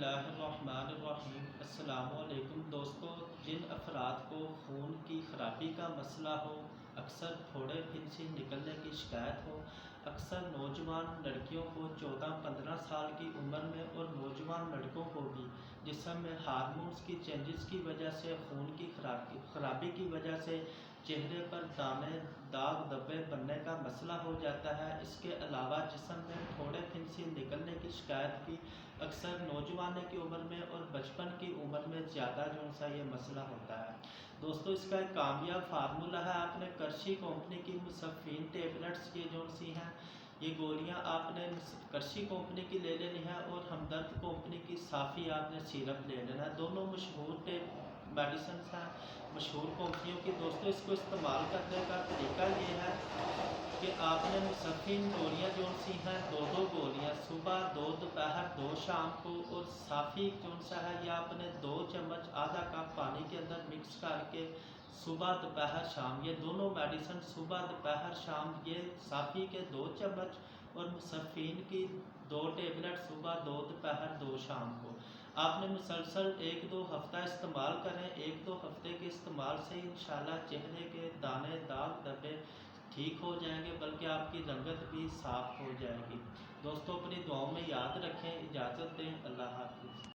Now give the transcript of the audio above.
बिस्मिल्लाहिर्रहमानिर्रहीम। अस्सलामु अलैकुम दोस्तों। जिन अफराद को खून की खराबी का मसला हो, अक्सर फोड़े फिंसी निकलने की शिकायत हो, अक्सर नौजवान लड़कियों को 14-15 साल की उम्र में और नौजवान लड़कों को भी जिस्म में हार्मोन्स की चेंजेस की वजह से, खून की खराबी की वजह से चेहरे पर दाने, दाग धब्बे बनने का मसला हो जाता है। इसके अलावा जिस्म में फोड़े फिंसी निकलने की शिकायत भी अक्सर नौजवानी की उम्र में और बचपन की उम्र में ज़्यादा ये मसला होता है। दोस्तों, इसका एक कामयाब फार्मूला है। आपने करशी कंपनी की मुसफ़िन टेबलेट्स हैं, ये गोलियां आपने करशी कंपनी की ले लेनी है और हमदर्द कंपनी की साफ़ी आपने सिरप ले लेना है। दोनों मशहूर मेडिसिन हैं, मशहूर कंपनियों की। दोस्तों, इसको इस्तेमाल करने का तरीका ये है कि आपने मुसफ़िन गोलियाँ हैं, दो गोलियाँ सुबह, 2 दोपहर, 2 शाम को, और साफ़ी है ये आपने 2 चम्मच आधा कप पानी के अंदर मिक्स करके सुबह दोपहर शाम, ये दोनों मेडिसिन सुबह दोपहर शाम, ये साफ़ी के 2 चम्मच और मुसफ़िन की 2 टेबलेट सुबह, 2 दोपहर, 2 शाम को आपने मुसलसल 1-2 हफ्ता इस्तेमाल करें। 1-2 हफ्ते के इस्तेमाल से इंशाल्लाह चेहरे के दाने, दाग धब्बे ठीक हो जाएंगे, बल्कि आपकी रंगत भी साफ़ हो जाएगी। दोस्तों, अपनी दुआओं में याद रखें। इजाज़त दें। अल्लाह हाफ़िज़।